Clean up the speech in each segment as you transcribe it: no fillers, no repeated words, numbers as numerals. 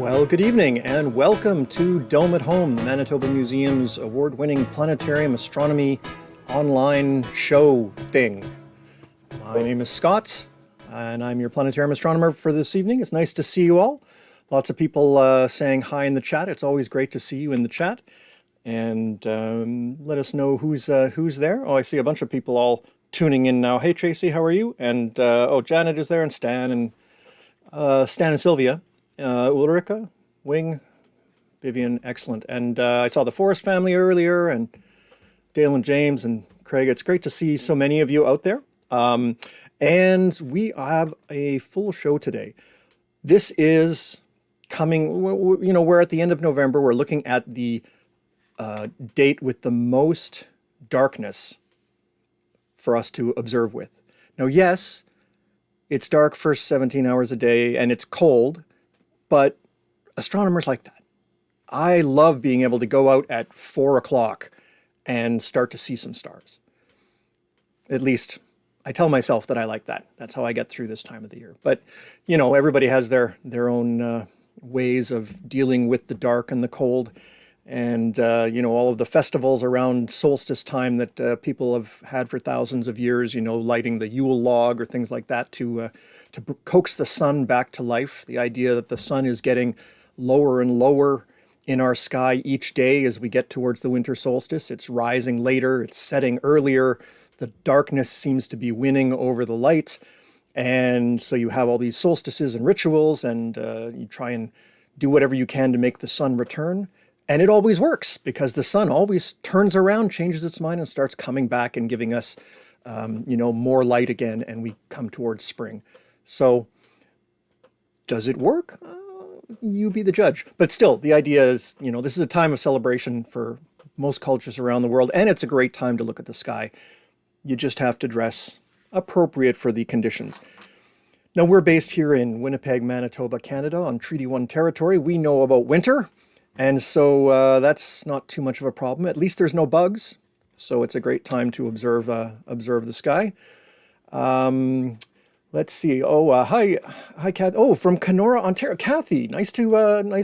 Well, good evening and welcome to Dome at Home, the Manitoba Museum's award-winning planetarium astronomy online show thing. My name is Scott and I'm your planetarium astronomer for this evening. It's nice to see you all. Lots of people saying hi in the chat. It's always great to see you in the chat. And let us know who's there. Oh, I see a bunch of people all tuning in now. Hey, Tracy, how are you? And oh, Janet is there, and Stan and Sylvia. Ulrika, Wing, Vivian, excellent. And I saw the Forrest family earlier, and Dale and James and Craig. It's great to see so many of you out there. And we have a full show today. This is coming, you know, we're at the end of November. We're looking at the date with the most darkness for us to observe with. Now, yes, it's dark for 17 hours a day and it's cold, but astronomers like that. I love being able to go out at 4 o'clock and start to see some stars. At least I tell myself that I like that. That's how I get through this time of the year. But, you know, everybody has their own ways of dealing with the dark and the cold. And, you know, all of the festivals around solstice time that people have had for thousands of years, you know, lighting the Yule log or things like that to coax the sun back to life. The idea that the sun is getting lower and lower in our sky each day as we get towards the winter solstice. It's rising later, it's setting earlier. The darkness seems to be winning over the light. And so you have all these solstices and rituals, and you try and do whatever you can to make the sun return. And it always works because the sun always turns around, changes its mind, and starts coming back and giving us, you know, more light again, and we come towards spring. So does it work? You be the judge. But still, the idea is, you know, this is a time of celebration for most cultures around the world, and it's a great time to look at the sky. You just have to dress appropriate for the conditions. Now, we're based here in Winnipeg, Manitoba, Canada, on Treaty 1 territory. We know about winter. And so that's not too much of a problem. At least there's no bugs, so it's a great time to observe the sky. Let's see. Oh, hi, Kathy. Oh, from Kenora, Ontario, Kathy. Nice to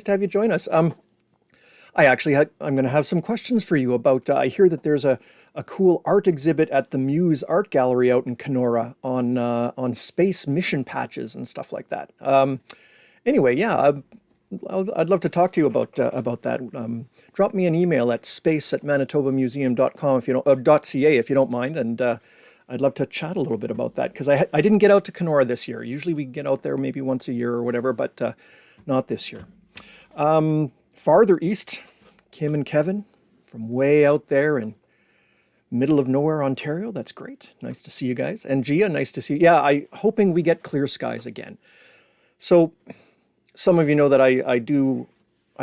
have you join us. I'm going to have some questions for you about. I hear that there's a cool art exhibit at the Muse Art Gallery out in Kenora on space mission patches and stuff like that. Anyway, yeah. I'd love to talk to you about that. Drop me an email at space@manitobamuseum.com if you don't .ca if you don't mind, and I'd love to chat a little bit about that because I didn't get out to Kenora this year. Usually we get out there maybe once a year or whatever, but not this year. Farther east, Kim and Kevin from way out there in middle of nowhere, Ontario. That's great. Nice to see you guys. And Gia, nice to see you. Yeah, hoping we get clear skies again. So. Some of you know that I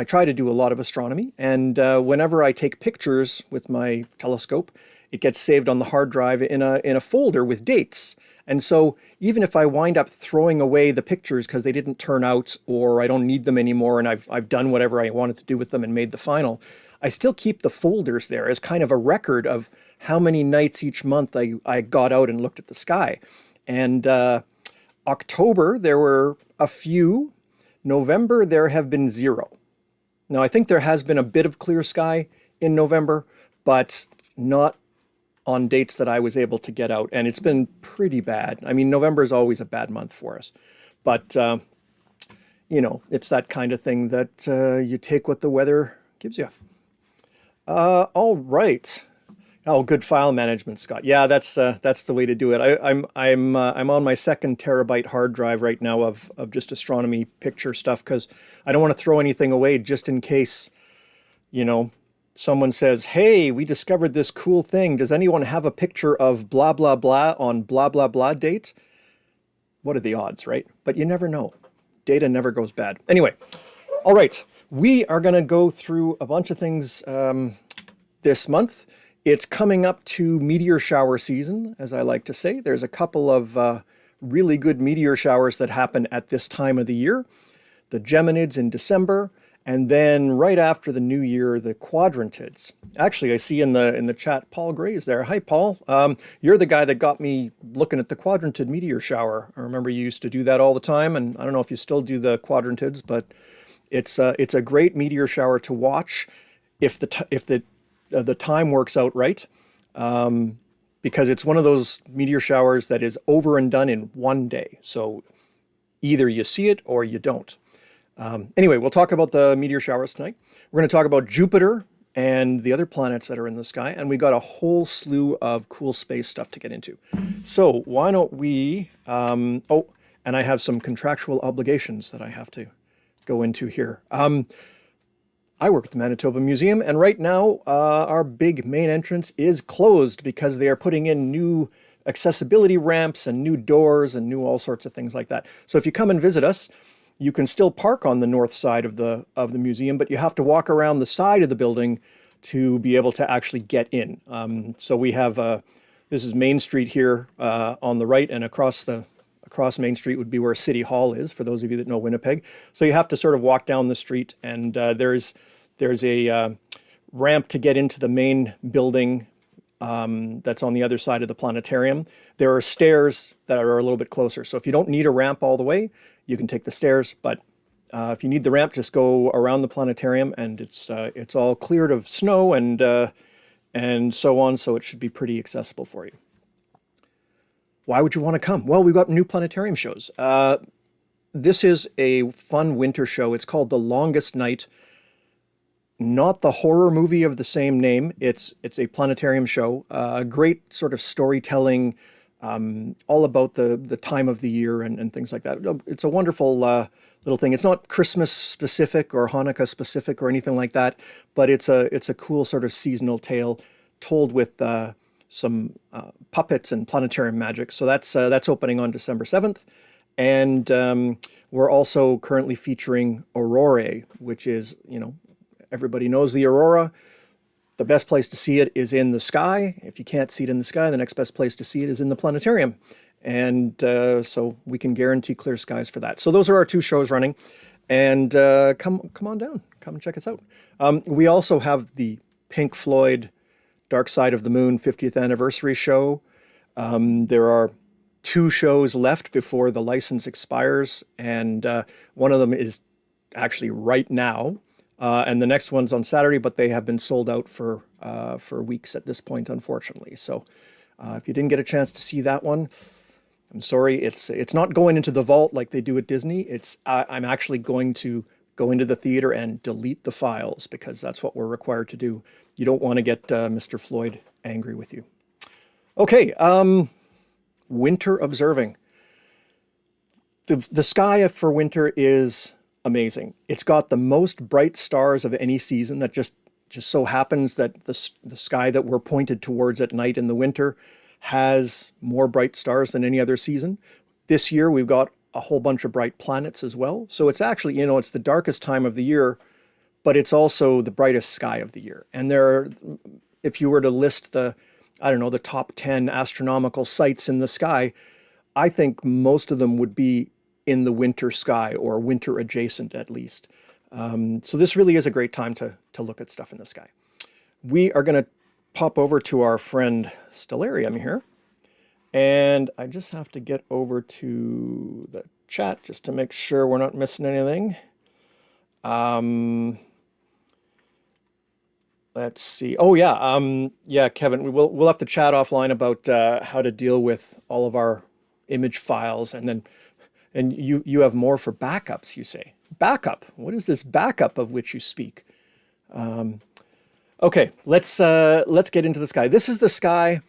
try to do a lot of astronomy, and whenever I take pictures with my telescope, it gets saved on the hard drive in a folder with dates. And so even if I wind up throwing away the pictures because they didn't turn out or I don't need them anymore and I've done whatever I wanted to do with them and made the final, I still keep the folders there as kind of a record of how many nights each month I got out and looked at the sky. And October, there were a few. November, there have been 0. Now, I think there has been a bit of clear sky in November, but not on dates that I was able to get out. And it's been pretty bad. I mean, November is always a bad month for us. But, you know, it's that kind of thing that you take what the weather gives you. All right. Oh, good file management, Scott. Yeah, that's the way to do it. I'm on my 2 terabyte hard drive right now of just astronomy picture stuff because I don't want to throw anything away just in case, you know, someone says, "Hey, we discovered this cool thing. Does anyone have a picture of blah blah blah on blah blah blah date?" What are the odds, right? But you never know. Data never goes bad. Anyway, all right, we are going to go through a bunch of things this month. It's coming up to meteor shower season, as I like to say. There's a couple of really good meteor showers that happen at this time of the year. The Geminids in December, and then right after the new year, the Quadrantids. Actually, I see in the chat, Paul Gray is there. Hi, Paul. You're the guy that got me looking at the Quadrantid meteor shower. I remember you used to do that all the time, and I don't know if you still do the Quadrantids, but It's a great meteor shower to watch if the time works out right, because it's one of those meteor showers that is over and done in one day. So either you see it or you don't. Anyway, we'll talk about the meteor showers tonight. We're going to talk about Jupiter and the other planets that are in the sky, and we got a whole slew of cool space stuff to get into. So why don't we? Oh, and I have some contractual obligations that I have to go into here. I work at the Manitoba Museum, and right now our big main entrance is closed because they are putting in new accessibility ramps and new doors and new all sorts of things like that. So if you come and visit us, you can still park on the north side of the museum, but you have to walk around the side of the building to be able to actually get in. So we have this is Main Street here on the right, and across Main Street would be where City Hall is, for those of you that know Winnipeg. So you have to sort of walk down the street, and there's a ramp to get into the main building that's on the other side of the planetarium. There are stairs that are a little bit closer. So if you don't need a ramp all the way, you can take the stairs, but if you need the ramp, just go around the planetarium, and it's all cleared of snow and so on, so it should be pretty accessible for you. Why would you want to come? Well, we've got new planetarium shows. This is a fun winter show. It's called The Longest Night. Not the horror movie of the same name. It's a planetarium show. Great sort of storytelling, all about the time of the year and things like that. It's a wonderful little thing. It's not Christmas specific or Hanukkah specific or anything like that, but it's a cool sort of seasonal tale told with some puppets and planetarium magic. So that's opening on December 7th. And we're also currently featuring Aurora, which is, everybody knows the aurora. The best place to see it is in the sky. If you can't see it in the sky, the next best place to see it is in the planetarium. And so we can guarantee clear skies for that. So those are our two shows running. And come on down. Come and check us out. We also have the Pink Floyd Dark Side of the Moon 50th anniversary show. There are 2 shows left before the license expires. And one of them is actually right now. And the next one's on Saturday, but they have been sold out for weeks at this point, unfortunately. So if you didn't get a chance to see that one, I'm sorry. It's not going into the vault like they do at Disney. I'm actually going to go into the theater and delete the files because that's what we're required to do. You don't want to get Mr. Floyd angry with you. Okay, winter observing. The sky for winter is amazing. It's got the most bright stars of any season. That just so happens that the sky that we're pointed towards at night in the winter has more bright stars than any other season. This year we've got a whole bunch of bright planets as well. So it's actually, it's the darkest time of the year, but it's also the brightest sky of the year. And if you were to list the top 10 astronomical sights in the sky, I think most of them would be in the winter sky or winter adjacent at least. So this really is a great time to look at stuff in the sky. We are going to pop over to our friend Stellarium here. And I just have to get over to the chat just to make sure we're not missing anything. Let's see. Oh yeah, Kevin. We'll have to chat offline about how to deal with all of our image files, and you have more for backups. You say backup. What is this backup of which you speak? Okay, let's get into the sky. This is the sky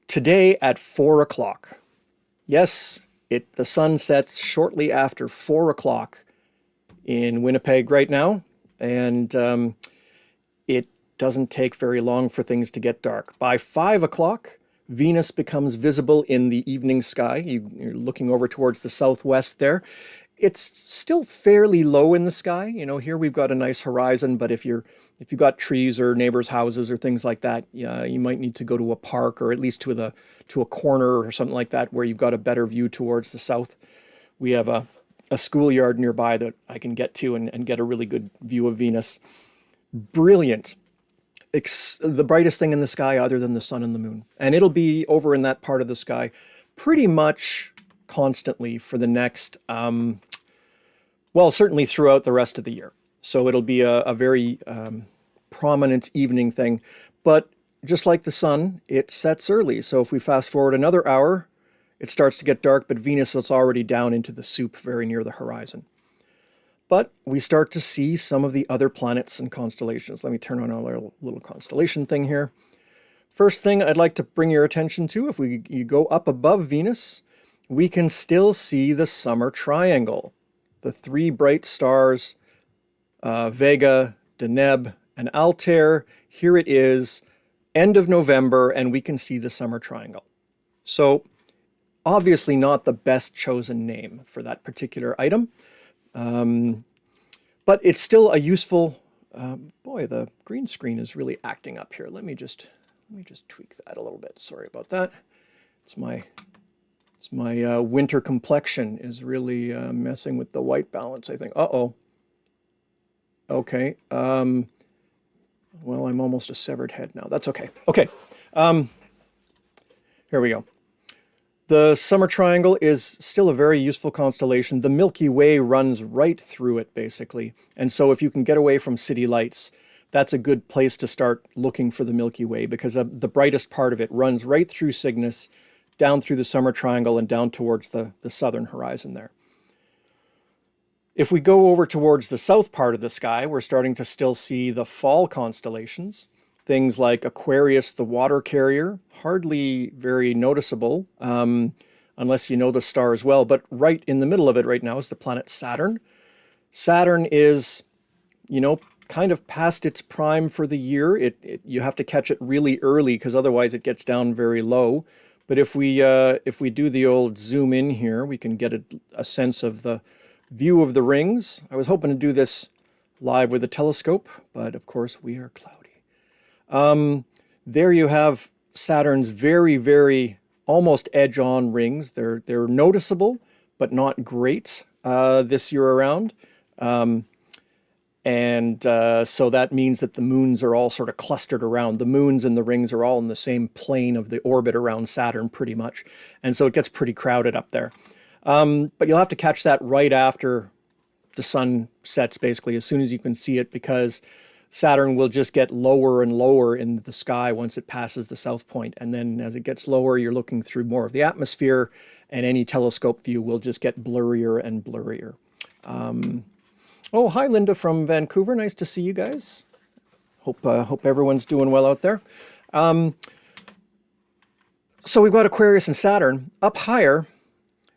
today at 4 o'clock. Yes, the sun sets shortly after 4 o'clock in Winnipeg right now, and it doesn't take very long for things to get dark. By 5 o'clock, Venus becomes visible in the evening sky. You're looking over towards the southwest there. It's still fairly low in the sky. Here we've got a nice horizon, but if you've got trees or neighbors' houses or things like that, you might need to go to a park or at least to a corner or something like that where you've got a better view towards the south. We have a schoolyard nearby that I can get to and get a really good view of Venus. Brilliant. The brightest thing in the sky other than the sun and the moon. And it'll be over in that part of the sky pretty much constantly for the next Well, certainly throughout the rest of the year. So it'll be a very prominent evening thing. But just like the sun, it sets early. So if we fast forward another hour, it starts to get dark, but Venus is already down into the soup very near the horizon. But we start to see some of the other planets and constellations. Let me turn on our little constellation thing here. First thing I'd like to bring your attention to, if you go up above Venus, we can still see the summer triangle. The three bright stars, Vega, Deneb, and Altair. Here it is, end of November, and we can see the summer triangle. So obviously not the best chosen name for that particular item, but it's still a useful, boy, the green screen is really acting up here. Let me just tweak that a little bit. Sorry about that. It's my winter complexion is really messing with the white balance, I think. Uh-oh. Okay. Well, I'm almost a severed head now. That's okay. Okay. Here we go. The Summer Triangle is still a very useful constellation. The Milky Way runs right through it, basically. And so if you can get away from city lights, that's a good place to start looking for the Milky Way, because the brightest part of it runs right through Cygnus, down through the Summer Triangle, and down towards the southern horizon there. If we go over towards the south part of the sky, we're starting to still see the fall constellations. Things like Aquarius, the water carrier, hardly very noticeable, unless you know the star as well. But right in the middle of it right now is the planet Saturn. Saturn is, kind of past its prime for the year. You have to catch it really early, because otherwise it gets down very low. But if we do the old zoom in here, we can get a sense of the view of the rings. I was hoping to do this live with a telescope, but of course we are cloudy. There you have Saturn's very, very almost edge-on rings. They're noticeable, but not great this year around. So that means that the moons are all sort of clustered around. The moons and the rings are all in the same plane of the orbit around Saturn, pretty much. And so it gets pretty crowded up there. But you'll have to catch that right after the sun sets, basically, as soon as you can see it, because Saturn will just get lower and lower in the sky once it passes the south point. And then as it gets lower, you're looking through more of the atmosphere, and any telescope view will just get blurrier and blurrier. Oh, hi, Linda from Vancouver. Nice to see you guys. Hope everyone's doing well out there. So we've got Aquarius and Saturn. Up higher,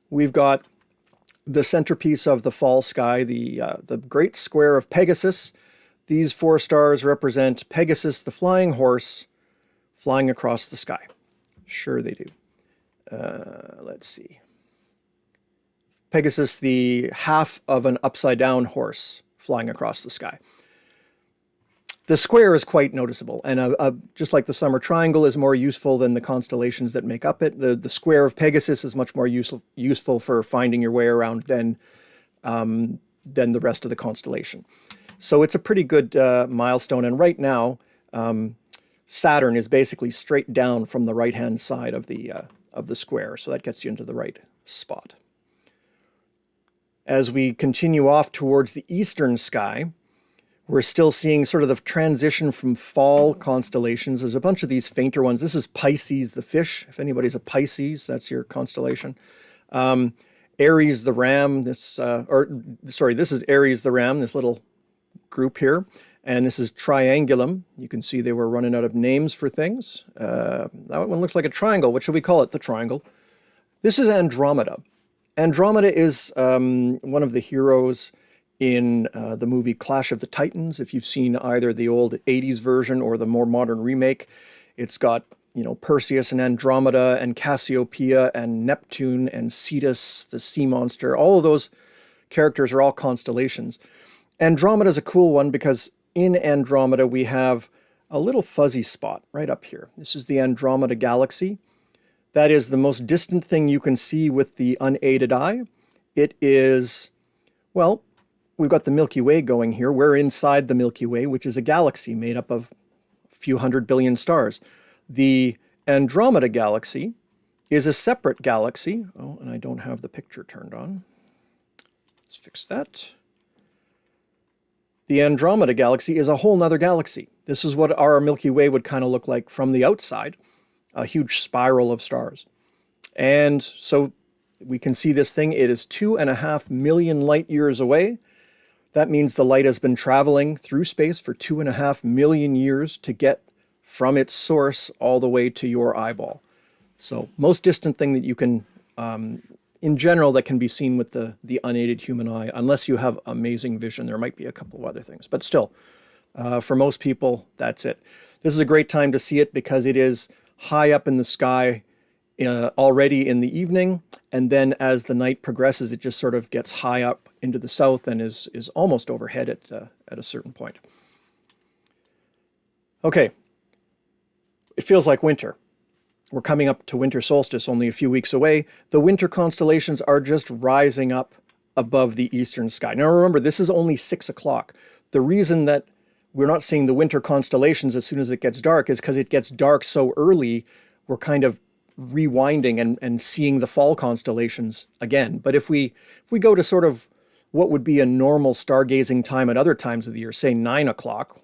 we've got the centerpiece of the fall sky, the great square of Pegasus. These four stars represent Pegasus, the flying horse, flying across the sky. Sure they do. Let's see. Pegasus, the half of an upside-down horse flying across the sky. The square is quite noticeable, and just like the Summer Triangle is more useful than the constellations that make up it, the square of Pegasus is much more useful for finding your way around than the rest of the constellation. So it's a pretty good milestone, and right now, Saturn is basically straight down from the right-hand side of the square, so that gets you into the right spot. As we continue off towards the eastern sky, we're still seeing sort of the transition from fall constellations. There's a bunch of these fainter ones. This is Pisces, the fish. If anybody's a Pisces, that's your constellation. Aries, the ram. This is Aries, the ram, this little group here. And this is Triangulum. You can see they were running out of names for things. That one looks like a triangle. What should we call it? The triangle. This is Andromeda. Andromeda is one of the heroes in the movie Clash of the Titans. If you've seen either the old 80s version or the more modern remake, it's got, Perseus and Andromeda and Cassiopeia and Neptune and Cetus, the sea monster. All of those characters are all constellations. Andromeda is a cool one because in Andromeda we have a little fuzzy spot right up here. This is the Andromeda Galaxy. That is the most distant thing you can see with the unaided eye. It is, well, we've got the Milky Way going here. We're inside the Milky Way, which is a galaxy made up of a few 100 billion stars. The Andromeda Galaxy is a separate galaxy. Oh, and I don't have the picture turned on. Let's fix that. The Andromeda Galaxy is a whole nother galaxy. This is what our Milky Way would kind of look like from the outside, a huge spiral of stars. And so we can see this thing. It is 2.5 million light years away. That means the light has been traveling through space for 2.5 million years to get from its source all the way to your eyeball. So most distant thing that you can, in general, that can be seen with the unaided human eye, unless you have amazing vision. There might be a couple of other things, but still, for most people, that's it. This is a great time to see it because it is high up in the sky already in the evening, and then as the night progresses, it just sort of gets high up into the south and is almost overhead at a certain point. Okay, it feels like winter. We're coming up to winter solstice, only a few weeks away. The winter constellations are just rising up above the eastern sky. Now remember, this is only 6 o'clock. The reason that we're not seeing the winter constellations as soon as it gets dark is because it gets dark so early, we're kind of rewinding and seeing the fall constellations again. But if we go to sort of what would be a normal stargazing time at other times of the year, say 9 o'clock,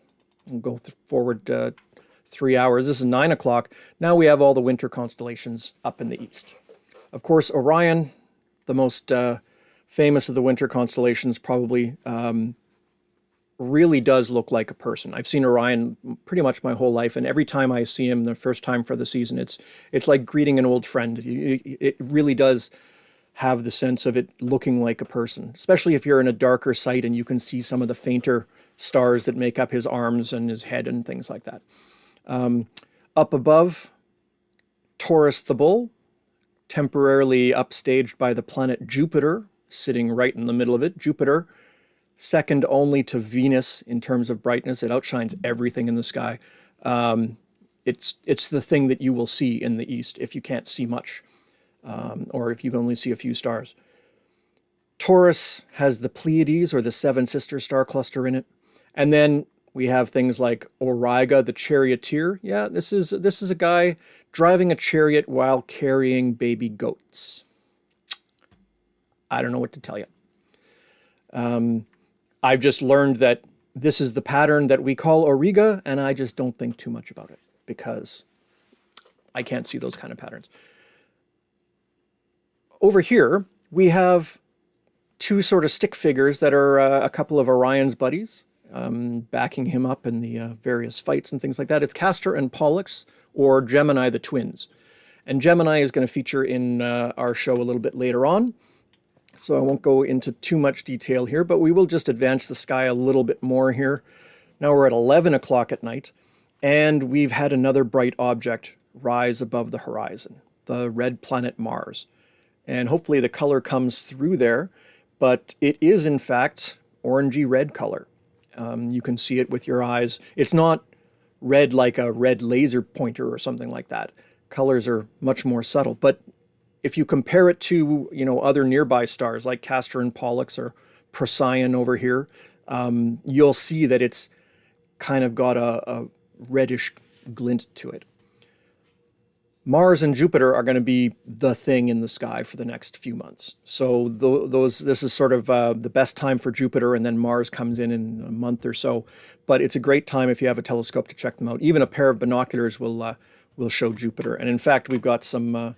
we'll go forward 3 hours. This is 9 o'clock. Now we have all the winter constellations up in the east. Of course, Orion, the most famous of the winter constellations, probably really does look like a person. I've seen Orion pretty much my whole life, and every time I see him the first time for the season, it's like greeting an old friend. It really does have the sense of it looking like a person, especially if you're in a darker site and you can see some of the fainter stars that make up his arms and his head and things like that. Up above, Taurus the Bull, temporarily upstaged by the planet Jupiter, sitting right in the middle of it. Jupiter, second only to Venus in terms of brightness. It outshines everything in the sky. It's the thing that you will see in the east if you can't see much, or if you can only see a few stars. Taurus has the Pleiades, or the Seven Sister star cluster, in it. And then we have things like Auriga, the charioteer. Yeah, this is a guy driving a chariot while carrying baby goats. I don't know what to tell you. I've just learned that this is the pattern that we call Auriga, and I just don't think too much about it because I can't see those kind of patterns. Over here, we have two sort of stick figures that are a couple of Orion's buddies, backing him up in the various fights and things like that. It's Castor and Pollux, or Gemini the twins. And Gemini is going to feature in our show a little bit later on. So I won't go into too much detail here, but we will just advance the sky a little bit more here. Now we're at 11 o'clock at night, and we've had another bright object rise above the horizon, the red planet Mars. And hopefully the color comes through there, but it is in fact orangey red color. You can see it with your eyes. It's not red like a red laser pointer or something like that. Colors are much more subtle, but if you compare it to, other nearby stars like Castor and Pollux or Procyon over here, you'll see that it's kind of got a reddish glint to it. Mars and Jupiter are going to be the thing in the sky for the next few months. So this is sort of the best time for Jupiter, and then Mars comes in a month or so. But it's a great time if you have a telescope to check them out. Even a pair of binoculars will show Jupiter. And in fact, we've got some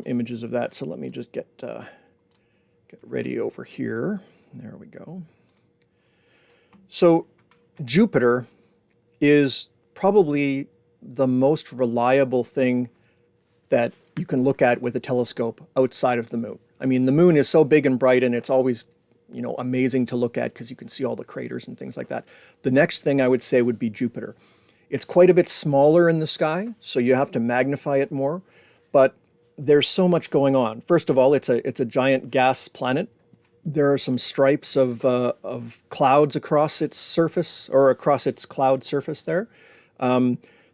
images of that. So let me just get ready over here. There we go. So Jupiter is probably the most reliable thing that you can look at with a telescope outside of the moon. I mean, the moon is so big and bright, and it's always, amazing to look at because you can see all the craters and things like that. The next thing I would say would be Jupiter. It's quite a bit smaller in the sky, so you have to magnify it more, but there's so much going on. First of all, it's a giant gas planet. There are some stripes of clouds across its surface, or across its cloud surface there.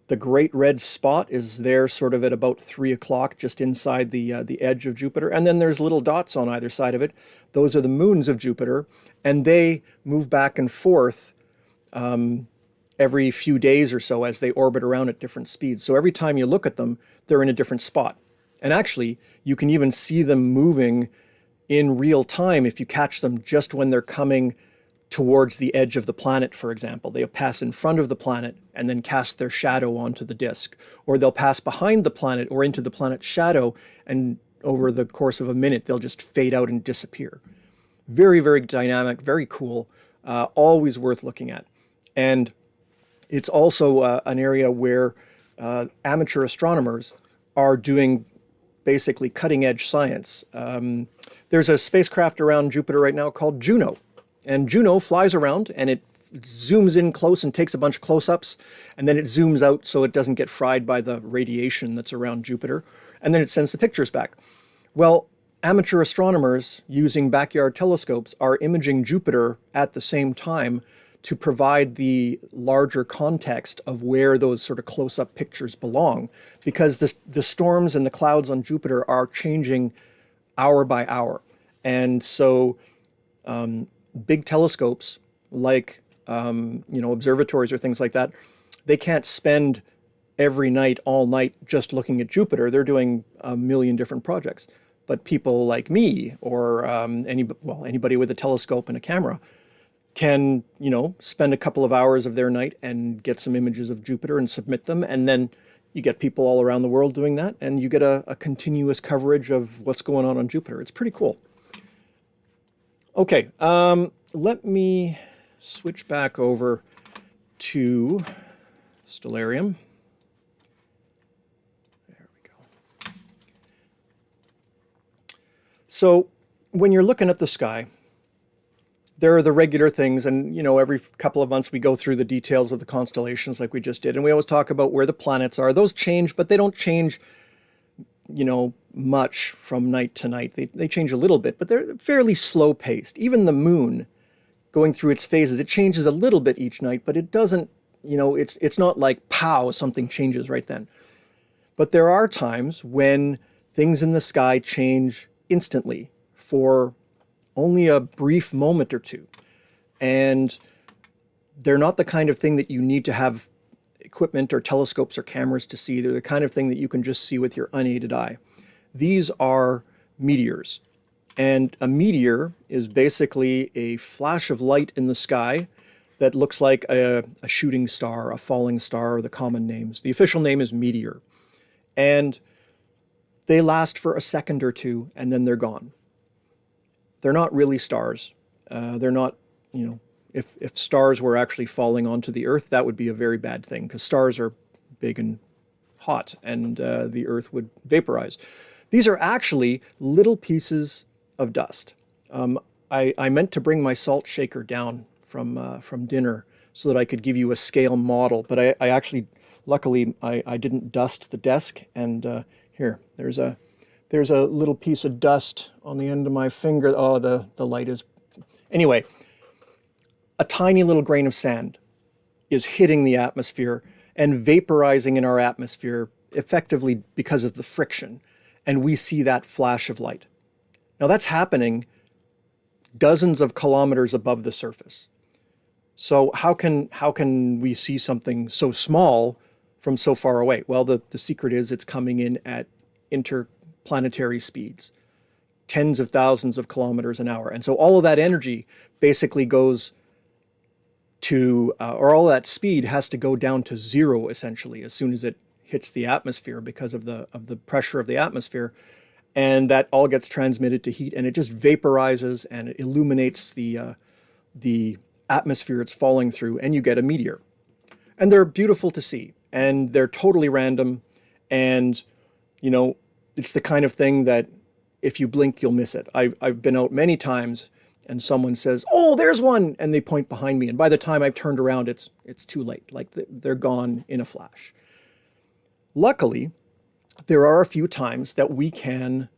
The great red spot is there sort of at about 3 o'clock, just inside the edge of Jupiter. And then there's little dots on either side of it. Those are the moons of Jupiter, and they move back and forth every few days or so as they orbit around at different speeds. So every time you look at them, they're in a different spot. And actually, you can even see them moving in real time if you catch them just when they're coming towards the edge of the planet, for example. They'll pass in front of the planet and then cast their shadow onto the disk. Or they'll pass behind the planet or into the planet's shadow, and over the course of a minute, they'll just fade out and disappear. Very, very dynamic, very cool, always worth looking at. And it's also an area where amateur astronomers are doing basically cutting-edge science. There's a spacecraft around Jupiter right now called Juno. And Juno flies around and it zooms in close and takes a bunch of close-ups, and then it zooms out so it doesn't get fried by the radiation that's around Jupiter, and then it sends the pictures back. Well, amateur astronomers using backyard telescopes are imaging Jupiter at the same time to provide the larger context of where those sort of close-up pictures belong, because the storms and the clouds on Jupiter are changing hour by hour. And so big telescopes like observatories or things like that, they can't spend every night, all night, just looking at Jupiter. They're doing a million different projects. But people like me or anybody with a telescope and a camera can, spend a couple of hours of their night and get some images of Jupiter and submit them. And then you get people all around the world doing that, and you get a continuous coverage of what's going on Jupiter. It's pretty cool. Okay, let me switch back over to Stellarium. There we go. So when you're looking at the sky, there are the regular things, and every couple of months we go through the details of the constellations like we just did, and we always talk about where the planets are. Those change, but they don't change, much from night to night. They change a little bit, but they're fairly slow paced. Even the moon, going through its phases, it changes a little bit each night, but it doesn't, it's not like pow, something changes right then. But there are times when things in the sky change instantly for only a brief moment or two. And they're not the kind of thing that you need to have equipment or telescopes or cameras to see. They're the kind of thing that you can just see with your unaided eye. These are meteors. And a meteor is basically a flash of light in the sky that looks like a shooting star, a falling star, or the common names. The official name is meteor. And they last for a second or two, and then they're gone. They're not really stars. They're not, if stars were actually falling onto the Earth, that would be a very bad thing, because stars are big and hot, and the Earth would vaporize. These are actually little pieces of dust. I meant to bring my salt shaker down from dinner so that I could give you a scale model, but I actually, luckily, I didn't dust the desk, and here, there's a little piece of dust on the end of my finger. Oh, the light is... Anyway, a tiny little grain of sand is hitting the atmosphere and vaporizing in our atmosphere effectively because of the friction. And we see that flash of light. Now that's happening dozens of kilometers above the surface. So how can we see something so small from so far away? Well, the secret is it's coming in at interplanetary speeds, tens of thousands of kilometers an hour. And so all of that energy basically goes to, or all that speed has to go down to zero essentially as soon as it hits the atmosphere because of the pressure of the atmosphere. And that all gets transmitted to heat, and it just vaporizes and it illuminates the atmosphere it's falling through, and you get a meteor. And they're beautiful to see, and they're totally random, and it's the kind of thing that if you blink, you'll miss it. I've been out many times, and someone says, "Oh, there's one," and they point behind me, and by the time I've turned around, it's too late. Like they're gone in a flash. Luckily, there are a few times that we can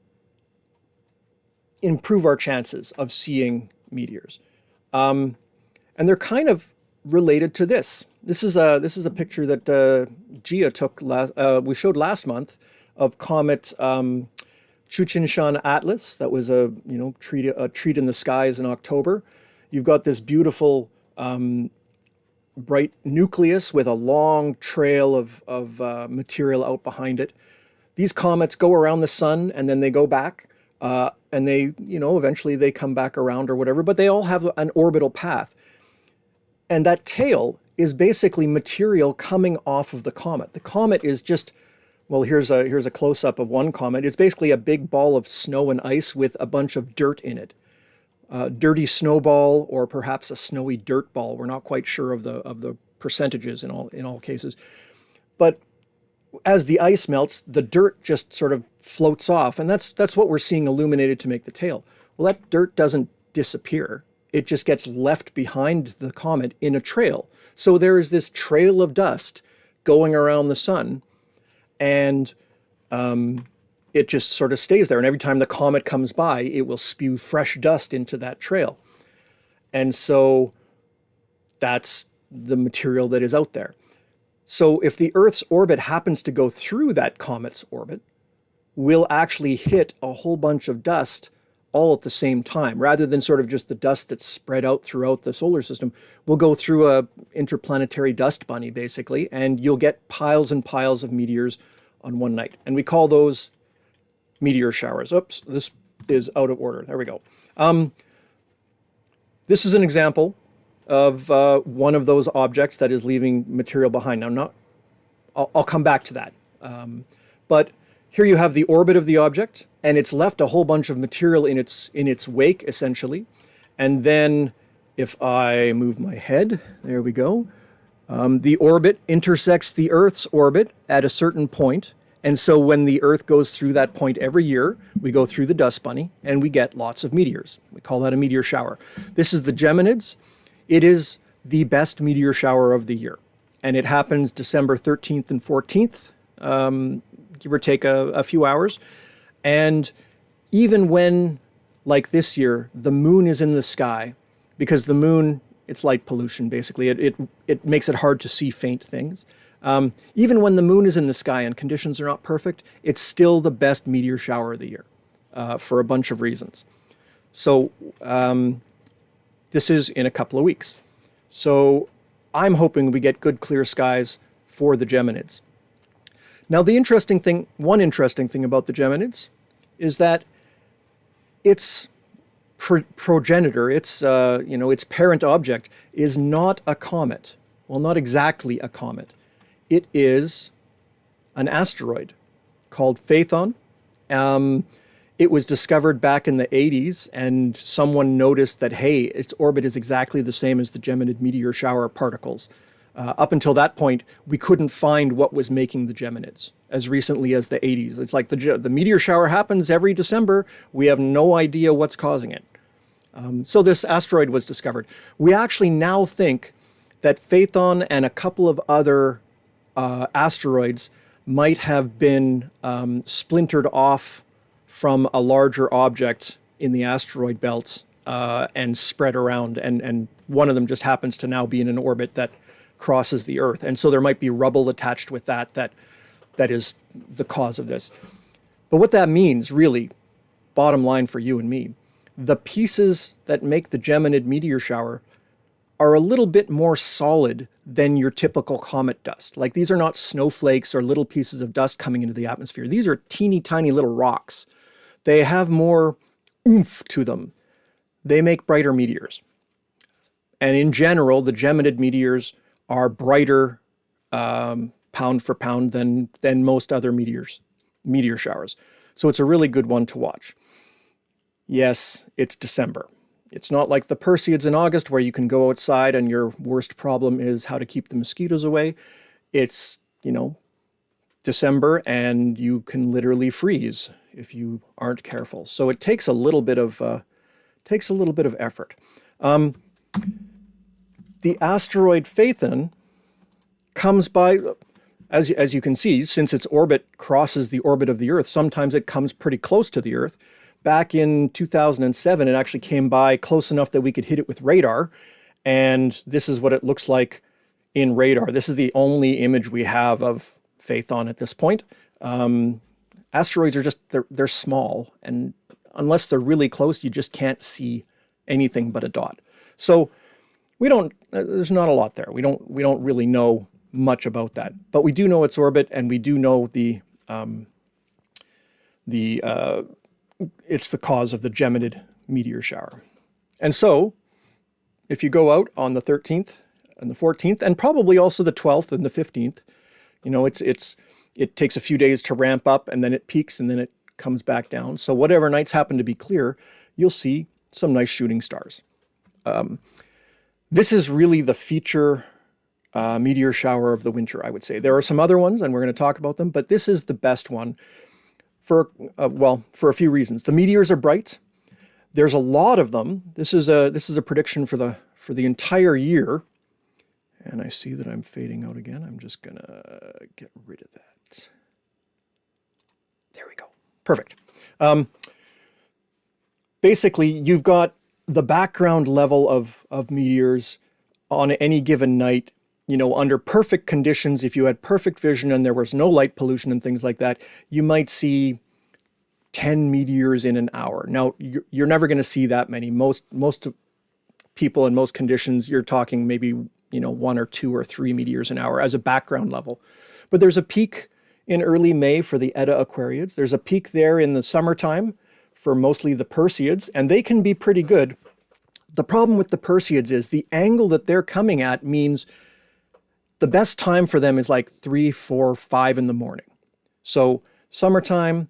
improve our chances of seeing meteors. And they're kind of related to this. This is a picture that Gia took we showed last month of comet Chuchinshan Atlas. That was a treat in the skies in October. You've got this beautiful bright nucleus with a long trail of material out behind it. These comets go around the sun and then they go back, and they, eventually they come back around or whatever, but they all have an orbital path. And that tail is basically material coming off of the comet. The comet is just, well, here's a close-up of one comet. It's basically a big ball of snow and ice with a bunch of dirt in it. Dirty snowball, or perhaps a snowy dirt ball. We're not quite sure of the percentages in all cases. But as the ice melts, the dirt just sort of floats off, and that's what we're seeing illuminated to make the tail. Well, that dirt doesn't disappear. It just gets left behind the comet in a trail. So there is this trail of dust going around the sun, and it just sort of stays there. And every time the comet comes by, it will spew fresh dust into that trail. And so that's the material that is out there. So if the Earth's orbit happens to go through that comet's orbit, we'll actually hit a whole bunch of dust all at the same time. Rather than sort of just the dust that's spread out throughout the solar system, we'll go through a interplanetary dust bunny, basically, and you'll get piles and piles of meteors on one night. And we call those meteor showers. Oops, this is out of order. There we go. This is an example of one of those objects that is leaving material behind. Now, I'll come back to that. But here you have the orbit of the object, and it's left a whole bunch of material in its wake, essentially. And then if I move my head, there we go. The orbit intersects the Earth's orbit at a certain point. And so when the Earth goes through that point every year, we go through the dust bunny and we get lots of meteors. We call that a meteor shower. This is the Geminids. It is the best meteor shower of the year. And it happens December 13th and 14th, give or take a few hours. And even when, like this year, the moon is in the sky, because the moon, it's light pollution, basically. It makes it hard to see faint things. Even when the moon is in the sky and conditions are not perfect, it's still the best meteor shower of the year for a bunch of reasons. So this is in a couple of weeks. So I'm hoping we get good clear skies for the Geminids. Now, one interesting thing about the Geminids is that its progenitor, its parent object, is not a comet. Well, not exactly a comet. It is an asteroid called Phaethon. It was discovered back in the 80s, and someone noticed that, hey, its orbit is exactly the same as the Geminid meteor shower particles. Up until that point, we couldn't find what was making the Geminids as recently as the 80s. It's like the meteor shower happens every December. We have no idea what's causing it. So this asteroid was discovered. We actually now think that Phaethon and a couple of other asteroids might have been splintered off from a larger object in the asteroid belt and spread around. And one of them just happens to now be in an orbit that crosses the Earth. And so there might be rubble attached with that is the cause of this. But what that means, really, bottom line for you and me, the pieces that make the Geminid meteor shower are a little bit more solid than your typical comet dust. Like, these are not snowflakes or little pieces of dust coming into the atmosphere. These are teeny tiny little rocks. They have more oomph to them. They make brighter meteors. And in general, the Geminid meteors are brighter pound for pound than most other meteor showers. So it's a really good one to watch. Yes, it's December. It's not like the Perseids in August where you can go outside and your worst problem is how to keep the mosquitoes away. It's, December, and you can literally freeze if you aren't careful. So it takes a little bit of effort. The asteroid Phaethon comes by, as you can see, since its orbit crosses the orbit of the Earth, sometimes it comes pretty close to the Earth. Back in 2007, it actually came by close enough that we could hit it with radar. And this is what it looks like in radar. This is the only image we have of Phaethon at this point. Asteroids are they're small. And unless they're really close, you just can't see anything but a dot. So there's not a lot there. We don't really know much about that. But we do know its orbit, and we do know it's the cause of the Geminid meteor shower. And so, if you go out on the 13th and the 14th, and probably also the 12th and the 15th. You know, it takes a few days to ramp up, and then it peaks, and then it comes back down. So whatever nights happen to be clear, you'll see some nice shooting stars. This is really the feature meteor shower of the winter, I would say. There are some other ones, and we're going to talk about them, but this is the best one for a few reasons. The meteors are bright. There's a lot of them. This is a prediction for the entire year. And I see that I'm fading out again. I'm just gonna get rid of that. There we go. Perfect. Basically, you've got the background level of meteors on any given night. You know, under perfect conditions, if you had perfect vision and there was no light pollution and things like that, you might see 10 meteors in an hour. Now, you're never going to see that many. Most people in most conditions, you're talking maybe, you know, 1 or 2 or 3 meteors an hour as a background level. But there's a peak in early May for the Eta Aquariids. There's a peak there in the summertime for mostly the Perseids, and they can be pretty good. The problem with the Perseids is the angle that they're coming at means the best time for them is like 3, 4, 5 in the morning. So summertime,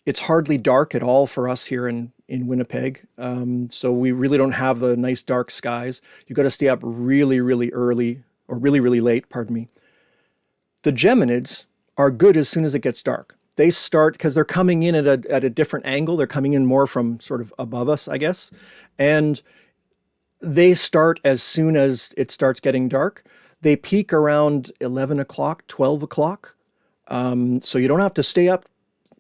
it's hardly dark at all for us here in Winnipeg. So we really don't have the nice dark skies. You've got to stay up really, really early, or really, really late, pardon me. The Geminids are good as soon as it gets dark. They start, because they're coming in at a different angle. They're coming in more from sort of above us, I guess. And they start as soon as it starts getting dark. They peak around 11 o'clock, 12 o'clock. So you don't have to stay up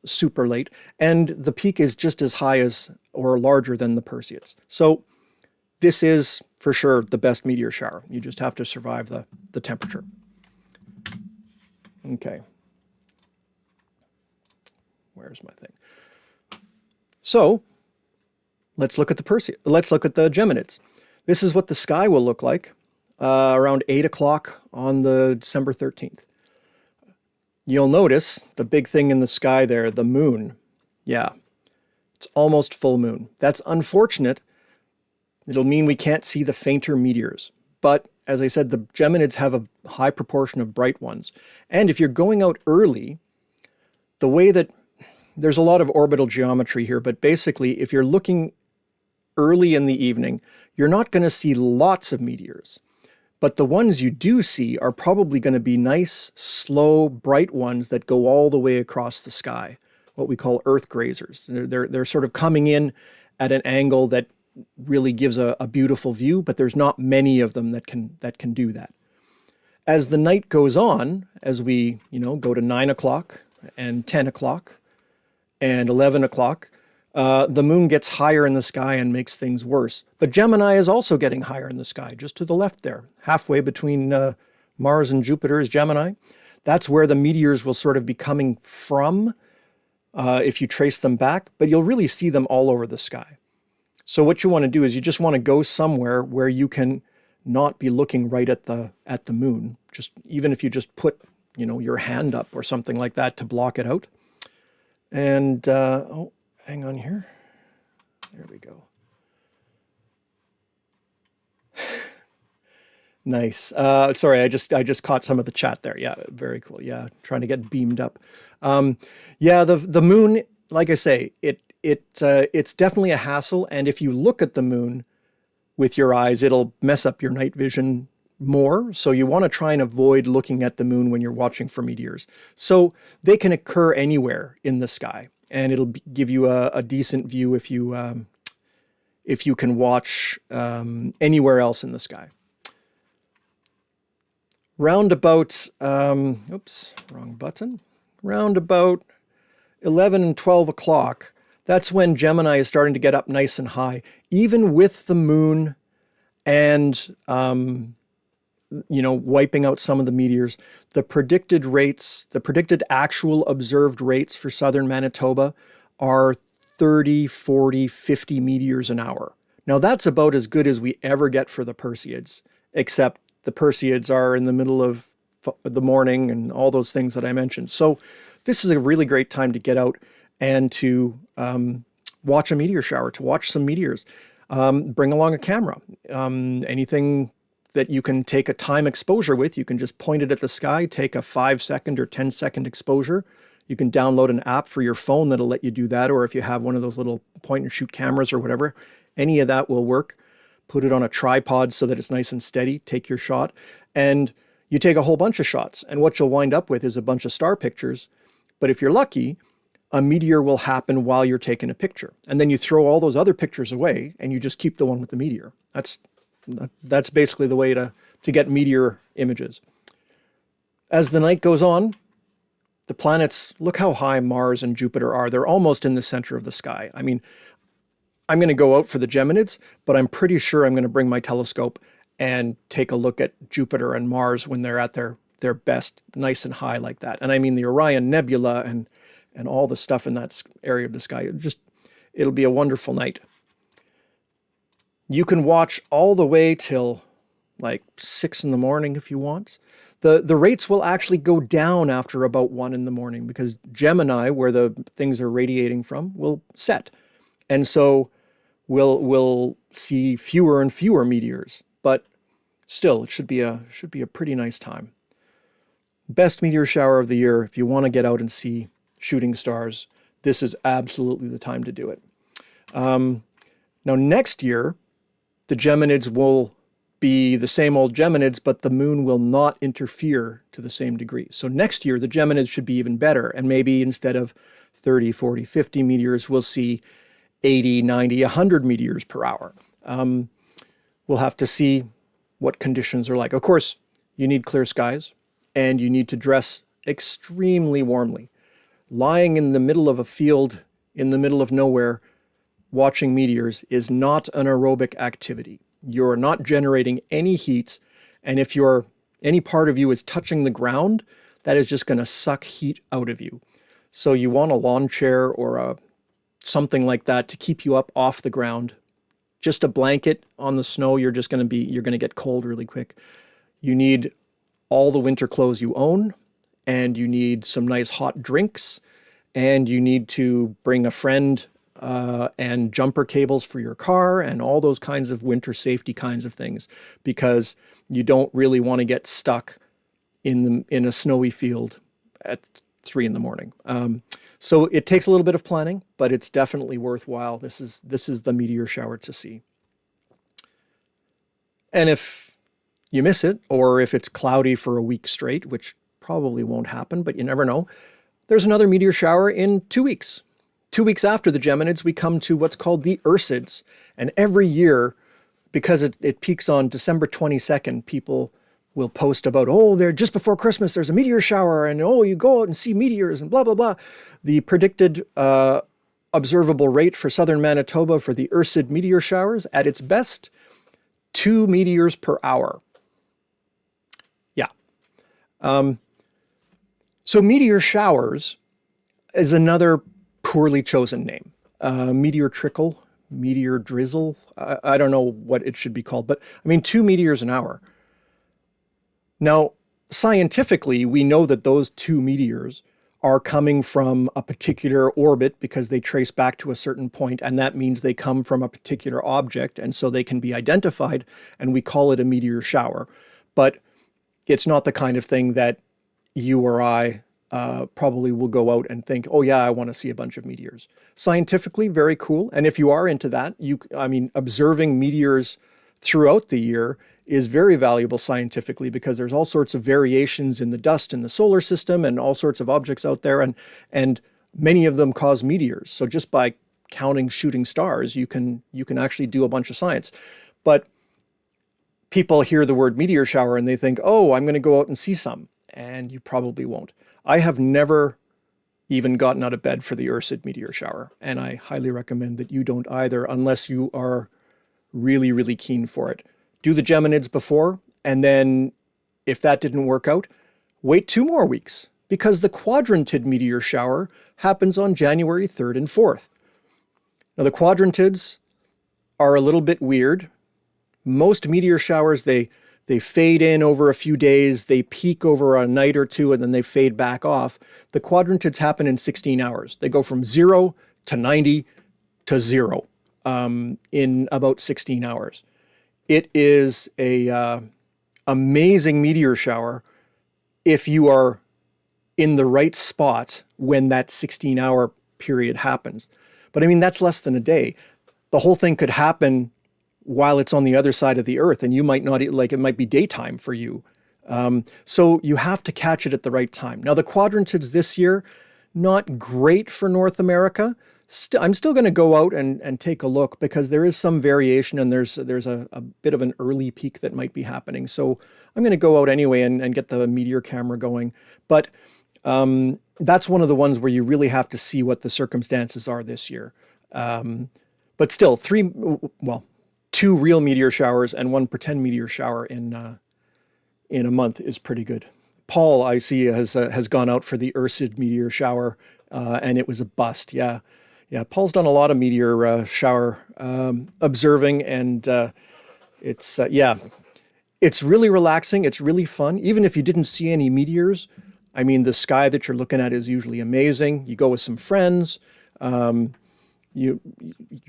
super late. And the peak is just as high as or larger than the Perseids. So this is for sure the best meteor shower. You just have to survive the temperature. Okay. Where's my thing? So let's look at the Geminids. This is what the sky will look like around 8 o'clock on the December 13th. You'll notice the big thing in the sky there, the moon. Yeah, it's almost full moon. That's unfortunate. It'll mean we can't see the fainter meteors. But as I said, the Geminids have a high proportion of bright ones. And if you're going out early, the way that there's a lot of orbital geometry here, but basically if you're looking early in the evening, you're not going to see lots of meteors. But the ones you do see are probably going to be nice, slow, bright ones that go all the way across the sky, what we call Earth grazers. They're sort of coming in at an angle that really gives a beautiful view, but there's not many of them that can do that. As the night goes on, as we go to 9 o'clock and 10 o'clock and 11 o'clock, the moon gets higher in the sky and makes things worse. But Gemini is also getting higher in the sky, just to the left there, halfway between Mars and Jupiter is Gemini. That's where the meteors will sort of be coming from if you trace them back, but you'll really see them all over the sky. So what you want to do is you just want to go somewhere where you can not be looking right at the moon. Just even if you just put your hand up or something like that to block it out. And hang on here. There we go. Nice. Sorry, I just caught some of the chat there. Yeah, very cool. Yeah, trying to get beamed up. Yeah, the moon, like I say, it's definitely a hassle. And if you look at the moon with your eyes, it'll mess up your night vision more. So you want to try and avoid looking at the moon when you're watching for meteors. So they can occur anywhere in the sky, and it'll give you a decent view if you can watch anywhere else in the sky. Round about, oops, wrong button. Round about 11 and 12 o'clock, that's when Gemini is starting to get up nice and high, even with the moon and wiping out some of the meteors. The predicted rates, the predicted actual observed rates for southern Manitoba are 30, 40, 50 meteors an hour. Now that's about as good as we ever get for the Perseids, except the Perseids are in the middle of the morning and all those things that I mentioned. So this is a really great time to get out and to watch a meteor shower, to watch some meteors. Bring along a camera. Anything that you can take a time exposure with. You can just point it at the sky, take a 5-second or 10-second exposure. You can download an app for your phone that'll let you do that, or if you have one of those little point and shoot cameras or whatever, any of that will work. Put it on a tripod so that it's nice and steady, take your shot, and you take a whole bunch of shots. And what you'll wind up with is a bunch of star pictures. But if you're lucky, a meteor will happen while you're taking a picture. And then you throw all those other pictures away and you just keep the one with the meteor. That's basically the way to get meteor images. As the night goes on, the planets, look how high Mars and Jupiter are. They're almost in the center of the sky. I mean, I'm going to go out for the Geminids, but I'm pretty sure I'm going to bring my telescope and take a look at Jupiter and Mars when they're at their best, nice and high like that. And I mean the Orion Nebula and all the stuff in that area of the sky. It'll be a wonderful night. You can watch all the way till like 6 in the morning if you want. The rates will actually go down after about 1 in the morning because Gemini, where the things are radiating from, will set. And so we'll see fewer and fewer meteors. But still, it should be a pretty nice time. Best meteor shower of the year. If you want to get out and see shooting stars, this is absolutely the time to do it. Now, next year, the Geminids will be the same old Geminids, but the moon will not interfere to the same degree. So next year, the Geminids should be even better. And maybe instead of 30, 40, 50 meteors, we'll see 80, 90, 100 meteors per hour. We'll have to see what conditions are like. Of course, you need clear skies and you need to dress extremely warmly. Lying in the middle of a field, in the middle of nowhere, watching meteors is not an aerobic activity. You're not generating any heat. And if any part of you is touching the ground, that is just going to suck heat out of you. So you want a lawn chair or something like that to keep you up off the ground. Just a blanket on the snow, you're going to get cold really quick. You need all the winter clothes you own, and you need some nice hot drinks, and you need to bring a friend and jumper cables for your car and all those kinds of winter safety kinds of things, because you don't really want to get stuck in a snowy field at 3 in the morning. So it takes a little bit of planning, but it's definitely worthwhile. This is the meteor shower to see. And if you miss it, or if it's cloudy for a week straight, which probably won't happen, but you never know, there's another meteor shower in 2 weeks. 2 weeks after the Geminids, we come to what's called the Ursids. And every year, because it peaks on December 22nd, people will post about, oh, they're just before Christmas, there's a meteor shower, and oh, you go out and see meteors and blah, blah, blah. The predicted observable rate for southern Manitoba for the Ursid meteor showers, at its best, 2 meteors per hour. Yeah. So meteor showers is another poorly chosen name. Meteor trickle, meteor drizzle, I don't know what it should be called, but I mean 2 meteors an hour. Now, scientifically, we know that those 2 meteors are coming from a particular orbit because they trace back to a certain point, and that means they come from a particular object, and so they can be identified, and we call it a meteor shower. But it's not the kind of thing that you or I probably will go out and think, oh yeah, I want to see a bunch of meteors. Scientifically, very cool. And if you are into that, observing meteors throughout the year is very valuable scientifically, because there's all sorts of variations in the dust in the solar system and all sorts of objects out there, and many of them cause meteors. So just by counting shooting stars, you can actually do a bunch of science. But people hear the word meteor shower and they think, oh, I'm going to go out and see some, and you probably won't. I have never even gotten out of bed for the Ursid meteor shower, and I highly recommend that you don't either, unless you are really, really keen for it. Do the Geminids before, and then if that didn't work out, wait 2 more weeks, because the Quadrantid meteor shower happens on January 3rd and 4th. Now, the Quadrantids are a little bit weird. Most meteor showers, they fade in over a few days, they peak over a night or two, and then they fade back off. The Quadrantids happen in 16 hours. They go from 0 to 90 to 0 in about 16 hours. It is amazing meteor shower if you are in the right spot when that 16-hour period happens. But I mean, that's less than a day. The whole thing could happen while it's on the other side of the Earth, and you might not, like, it might be daytime for you. So you have to catch it at the right time. Now, the quadrantids this year, not great for North America. I'm still going to go out and take a look, because there is some variation, and there's a bit of an early peak that might be happening. So I'm going to go out anyway and get the meteor camera going. But that's one of the ones where you really have to see what the circumstances are this year. But still, two real meteor showers and one pretend meteor shower in a month is pretty good. Paul, I see, has gone out for the Ursid meteor shower, and it was a bust. Yeah. Paul's done a lot of meteor shower observing, and it's really relaxing. It's really fun. Even if you didn't see any meteors, I mean, the sky that you're looking at is usually amazing. You go with some friends. Your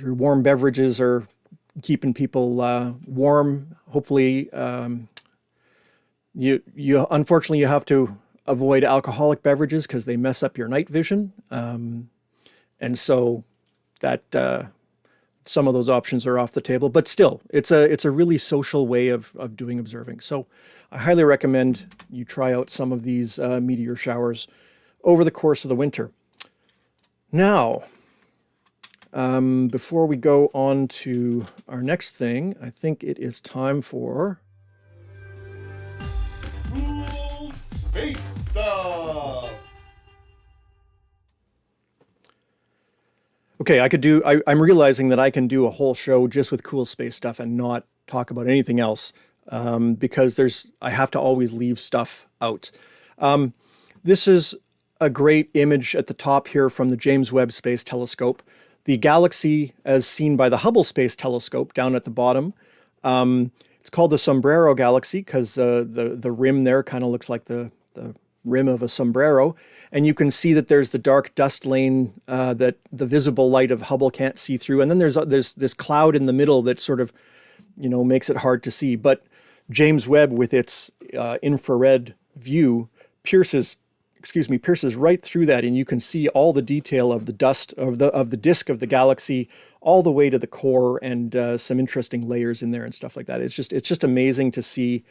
warm beverages are keeping people warm. Hopefully, you unfortunately you have to avoid alcoholic beverages because they mess up your night vision, and so that some of those options are off the table. But still, it's a really social way of doing observing. So I highly recommend you try out some of these meteor showers over the course of the winter. Now, before we go on to our next thing, I think it is time for Cool Space Stuff! Okay, I'm realizing that I can do a whole show just with cool space stuff and not talk about anything else, because I have to always leave stuff out. This is a great image at the top here from the James Webb Space Telescope. The galaxy as seen by the Hubble Space Telescope down at the bottom. It's called the Sombrero Galaxy because the rim there kind of looks like the rim of a sombrero. And you can see that there's the dark dust lane that the visible light of Hubble can't see through. And then there's this cloud in the middle that sort of, makes it hard to see. But James Webb, with its infrared view, pierces right through that, and you can see all the detail of the dust of the disk of the galaxy all the way to the core, and some interesting layers in there and stuff like that. It's just amazing to see.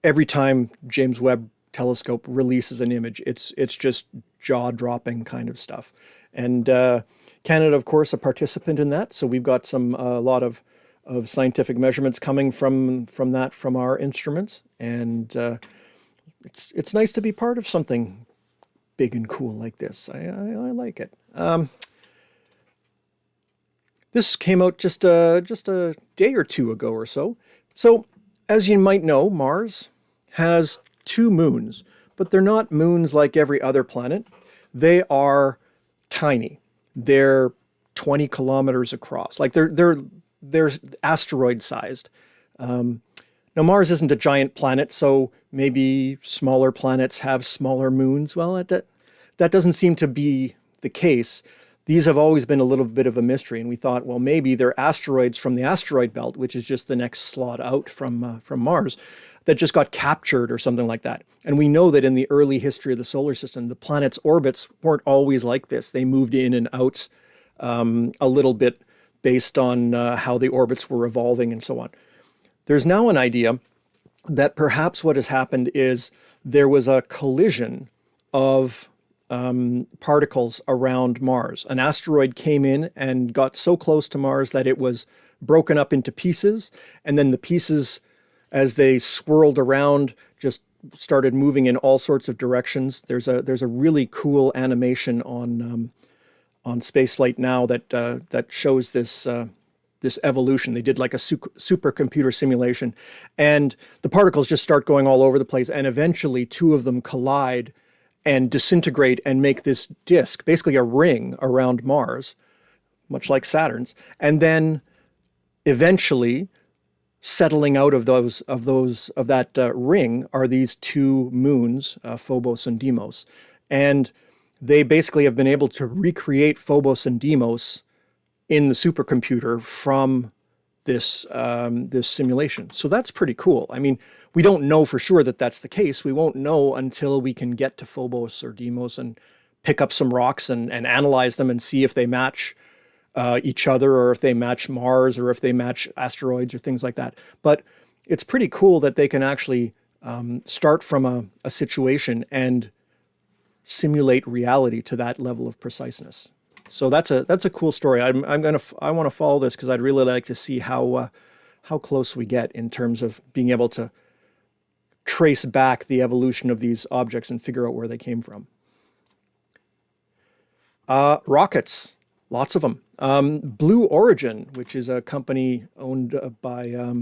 Every time James Webb Telescope releases an image, it's just jaw-dropping kind of stuff. And Canada, of course, a participant in that. So we've got a lot of scientific measurements coming from our instruments, and it's nice to be part of something big and cool like this. I like it. This came out just a day or two ago or so. So, as you might know, Mars has 2 moons, but they're not moons like every other planet. They are tiny. They're 20 kilometers across. Like they're asteroid sized. Now, Mars isn't a giant planet, so maybe smaller planets have smaller moons. Well, that doesn't seem to be the case. These have always been a little bit of a mystery, and we thought, well, maybe they're asteroids from the asteroid belt, which is just the next slot out from Mars, that just got captured or something like that. And we know that in the early history of the solar system, the planet's orbits weren't always like this. They moved in and out a little bit based on how the orbits were evolving and so on. There's now an idea that perhaps what has happened is there was a collision of particles around Mars. An asteroid came in and got so close to Mars that it was broken up into pieces, and then the pieces, as they swirled around, just started moving in all sorts of directions. There's a really cool animation on spaceflight now that shows this evolution. They did like a supercomputer simulation, and the particles just start going all over the place, and eventually 2 of them collide and disintegrate and make this disk, basically a ring around Mars, much like Saturn's, and then eventually settling out of that ring are these 2 moons, Phobos and Deimos, and they basically have been able to recreate Phobos and Deimos in the supercomputer from this simulation. So that's pretty cool. I mean, we don't know for sure that that's the case. We won't know until we can get to Phobos or Deimos and pick up some rocks and analyze them and see if they match each other, or if they match Mars, or if they match asteroids or things like that. But it's pretty cool that they can actually start from a situation and simulate reality to that level of preciseness. So that's a cool story. I want to follow this because I'd really like to see how close we get in terms of being able to trace back the evolution of these objects and figure out where they came from. Rockets, lots of them. Blue Origin, which is a company owned by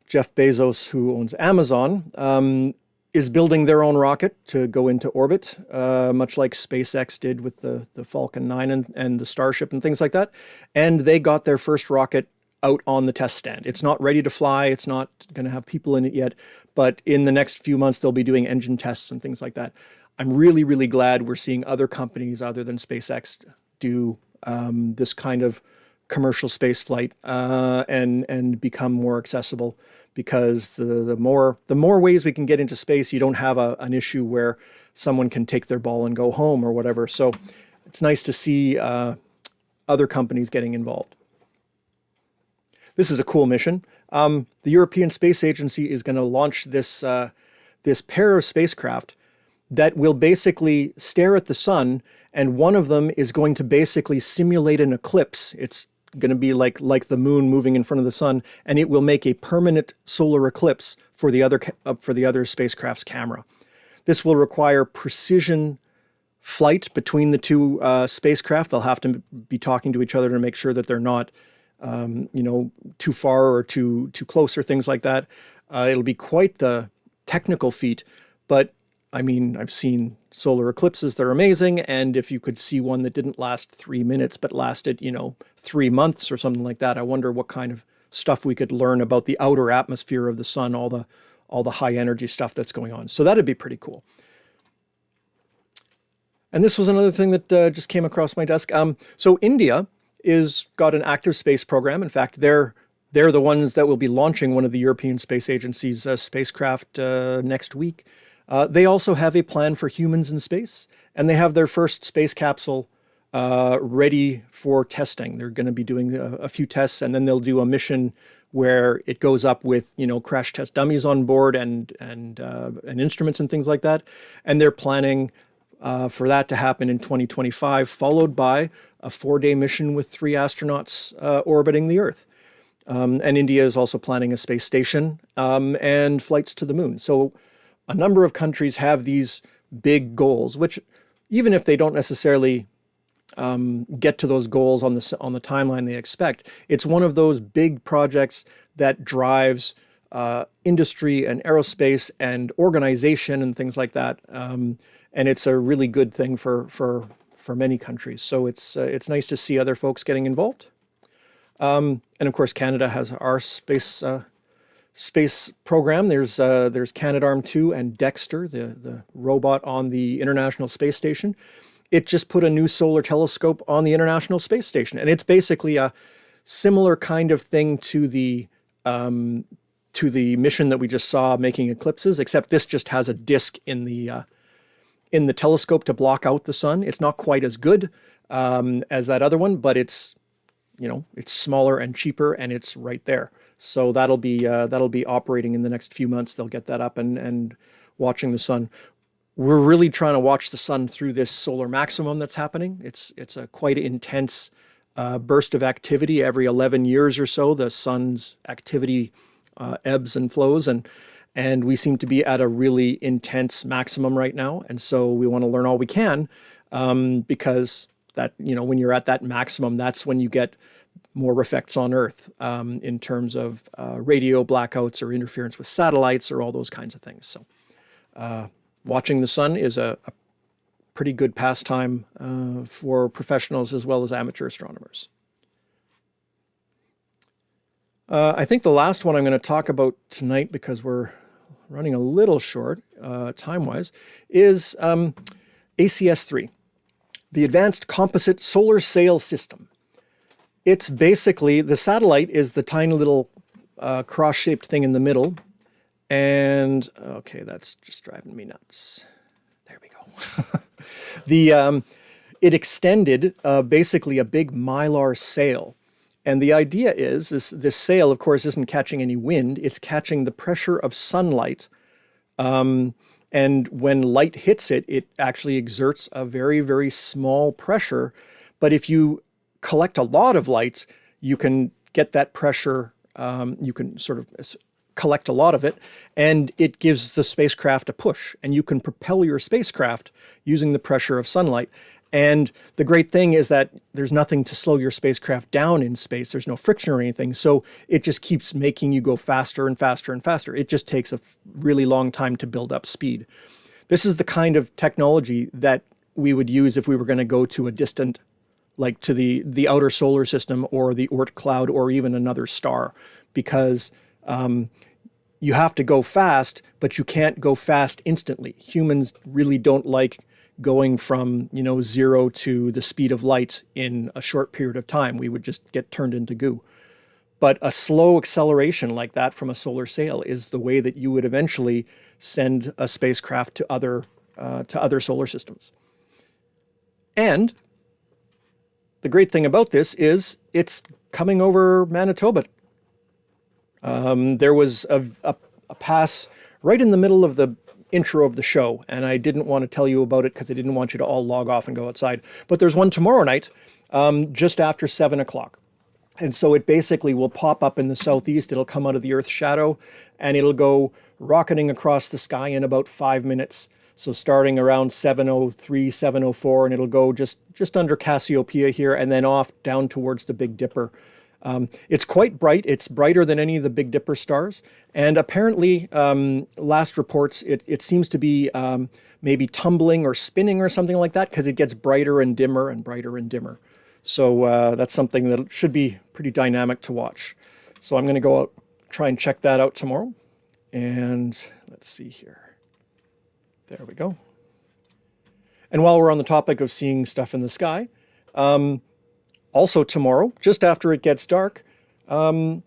Jeff Bezos, who owns Amazon, is building their own rocket to go into orbit, much like SpaceX did with the Falcon 9 and the Starship and things like that. And they got their first rocket out on the test stand. It's not ready to fly. It's not going to have people in it yet. But in the next few months, they'll be doing engine tests and things like that. I'm really, really glad we're seeing other companies other than SpaceX do this kind of commercial space flight and become more accessible, because the more ways we can get into space, you don't have an issue where someone can take their ball and go home or whatever. So it's nice to see other companies getting involved. This is a cool mission. The European Space Agency is going to launch this pair of spacecraft that will basically stare at the sun, and one of them is going to basically simulate an eclipse. It's going to be like the moon moving in front of the sun, and it will make a permanent solar eclipse for the other spacecraft's camera. This will require precision flight between the two spacecraft. They'll have to be talking to each other to make sure that they're not too far or too close or things like that. It'll be quite the technical feat, but I mean, I've seen solar eclipses that are amazing, and if you could see one that didn't last 3 minutes but lasted, 3 months or something like that, I wonder what kind of stuff we could learn about the outer atmosphere of the sun, all the high energy stuff that's going on. So that'd be pretty cool. And this was another thing that just came across my desk. So India is got an active space program. In fact, they're the ones that will be launching one of the European Space Agency's spacecraft next week. They also have a plan for humans in space, and they have their first space capsule ready for testing. They're going to be doing a few tests, and then they'll do a mission where it goes up with crash test dummies on board and instruments and things like that. And they're planning for that to happen in 2025, followed by a 4-day mission with 3 astronauts orbiting the Earth. And India is also planning a space station and flights to the moon. So a number of countries have these big goals, which even if they don't necessarily get to those goals on the timeline they expect, it's one of those big projects that drives industry and aerospace and organization and things like that. And it's a really good thing for many countries. So it's nice to see other folks getting involved. And of course, Canada has our space program. There's Canadarm2 and Dexter, the robot on the International Space Station. It just put a new solar telescope on the International Space Station, and it's basically a similar kind of thing to the mission that we just saw making eclipses, except this just has a disk in the telescope to block out the sun. It's not quite as good as that other one, but it's smaller and cheaper, and it's right there. So that'll be operating in the next few months. They'll get that up and watching the sun. We're really trying to watch the sun through this solar maximum that's happening. It's a quite intense burst of activity. Every 11 years or so, the sun's activity ebbs and flows, and we seem to be at a really intense maximum right now. And so we want to learn all we can because that when you're at that maximum, that's when you get more effects on Earth in terms of radio blackouts or interference with satellites or all those kinds of things. So watching the sun is a pretty good pastime for professionals as well as amateur astronomers. I think the last one I'm going to talk about tonight, because we're running a little short time-wise, is ACS-3, the Advanced Composite Solar Sail System. It's basically, the satellite is the tiny little cross-shaped thing in the middle. And, okay, that's just driving me nuts. There we go. It extended basically a big mylar sail. And the idea is this sail, of course, isn't catching any wind. It's catching the pressure of sunlight. And when light hits it, it actually exerts a very, very small pressure. But if you collect a lot of light, you can get that pressure, you can sort of collect a lot of it, and it gives the spacecraft a push. And you can propel your spacecraft using the pressure of sunlight. And the great thing is that there's nothing to slow your spacecraft down in space. There's no friction or anything. So it just keeps making you go faster and faster and faster. It just takes a really long time to build up speed. This is the kind of technology that we would use if we were going to go to a distant, like to the outer solar system or the Oort cloud or even another star, because you have to go fast, but you can't go fast instantly. Humans really don't like going from, 0 to the speed of light in a short period of time. We would just get turned into goo. But a slow acceleration like that from a solar sail is the way that you would eventually send a spacecraft to other solar systems. And the great thing about this is it's coming over Manitoba. There was a pass right in the middle of the intro of the show, and I didn't want to tell you about it because I didn't want you to all log off and go outside. But there's one tomorrow night, just after 7 o'clock. And so it basically will pop up in the southeast. It'll come out of the Earth's shadow, and it'll go rocketing across the sky in about 5 minutes. So starting around 7:03, 7:04, and it'll go just under Cassiopeia here, and then off down towards the Big Dipper. It's quite bright. It's brighter than any of the Big Dipper stars. And apparently, last reports, it seems to be maybe tumbling or spinning or something like that, because it gets brighter and dimmer and brighter and dimmer. So that's something that should be pretty dynamic to watch. So I'm going to go out, try and check that out tomorrow. And let's see here. There we go. And while we're on the topic of seeing stuff in the sky, also tomorrow, just after it gets dark, a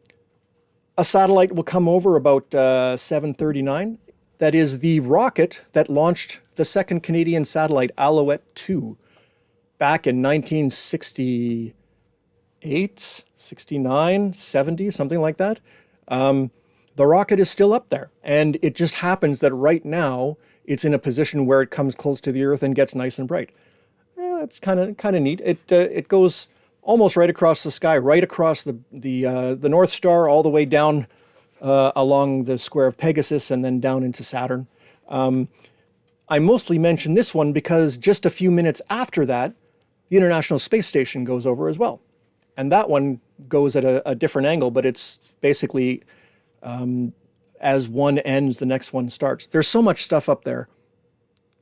satellite will come over about 7:39. That is the rocket that launched the second Canadian satellite, Alouette 2, back in 1968, 69, 70, something like that. The rocket is still up there. And it just happens that right now, it's in a position where it comes close to the Earth and gets nice and bright. That's kind of neat. It goes almost right across the sky, right across the North Star, all the way down along the square of Pegasus and then down into Saturn. I mostly mention this one because just a few minutes after that, the International Space Station goes over as well. And that one goes at a different angle, but it's basically as one ends, the next one starts. There's so much stuff up there.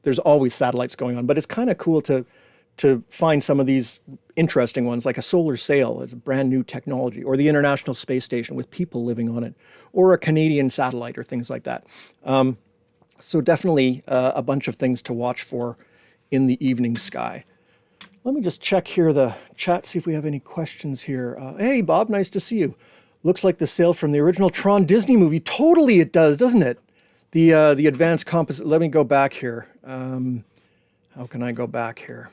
There's always satellites going on, but it's kind of cool to find some of these interesting ones, like a solar sail. It's a brand new technology, or the International Space Station with people living on it, or a Canadian satellite, or things like that. So definitely a bunch of things to watch for in the evening sky. Let me just check here the chat, see if we have any questions here. Hey, Bob, nice to see you. Looks like the sail from the original Tron Disney movie. Totally it does, doesn't it? The advanced composite. Let me go back here. How can I go back here?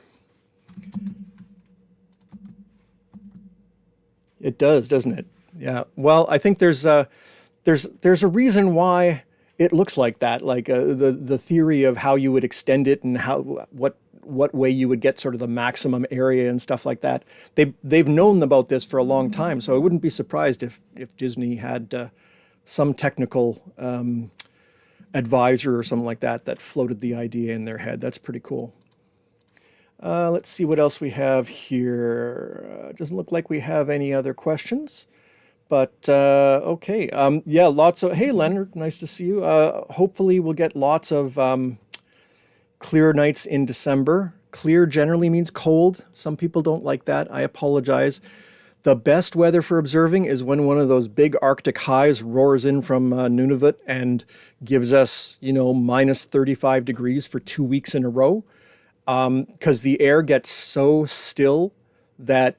It does, doesn't it? Yeah. Well, I think there's a reason why it looks like that. Like the theory of how you would extend it and what way you would get sort of the maximum area and stuff like that. They've known about this for a long time, so I wouldn't be surprised if Disney had some technical advisor or something like that floated the idea in their head. That's pretty cool. Let's see what else we have here. Doesn't look like we have any other questions, but okay. Yeah, lots of, hey Leonard, nice to see you. Hopefully we'll get lots of clear nights in December. Clear generally means cold. Some people don't like that. I apologize. The best weather for observing is when one of those big Arctic highs roars in from Nunavut and gives us, minus 35 degrees for 2 weeks in a row. Because the air gets so still that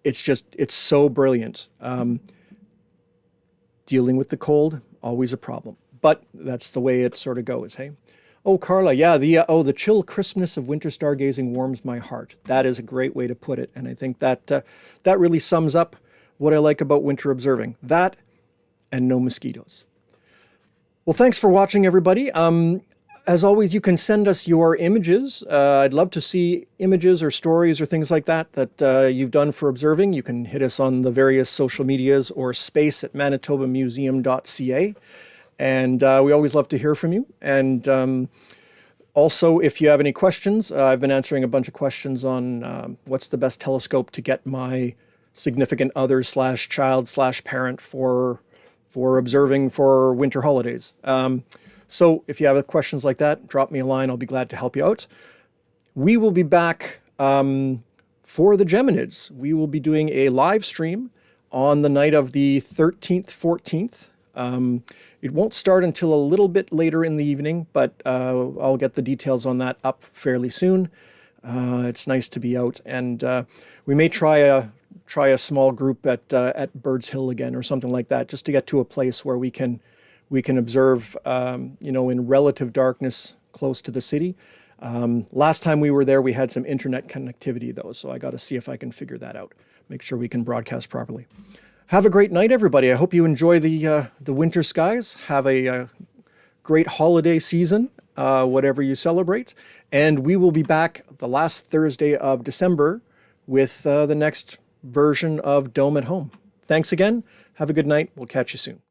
it's so brilliant. Dealing with the cold, always a problem, but that's the way it sort of goes. Hey. Oh, Carla, yeah, the chill crispness of winter stargazing warms my heart. That is a great way to put it, and I think that that really sums up what I like about winter observing. That and no mosquitoes. Well, thanks for watching, everybody. As always, you can send us your images. I'd love to see images or stories or things like that you've done for observing. You can hit us on the various social medias or space@manitobamuseum.ca. And we always love to hear from you. And also, if you have any questions, I've been answering a bunch of questions on what's the best telescope to get my significant other / child / parent for observing for winter holidays. So if you have questions like that, drop me a line. I'll be glad to help you out. We will be back for the Geminids. We will be doing a live stream on the night of the 13th, 14th. It won't start until a little bit later in the evening, but I'll get the details on that up fairly soon. It's nice to be out, and we may try a small group at Birds Hill again or something like that, just to get to a place where we can observe, in relative darkness close to the city. Last time we were there, we had some internet connectivity though, so I got to see if I can figure that out. Make sure we can broadcast properly. Have a great night, everybody. I hope you enjoy the winter skies. Have a great holiday season, whatever you celebrate. And we will be back the last Thursday of December with the next version of Dome at Home. Thanks again. Have a good night. We'll catch you soon.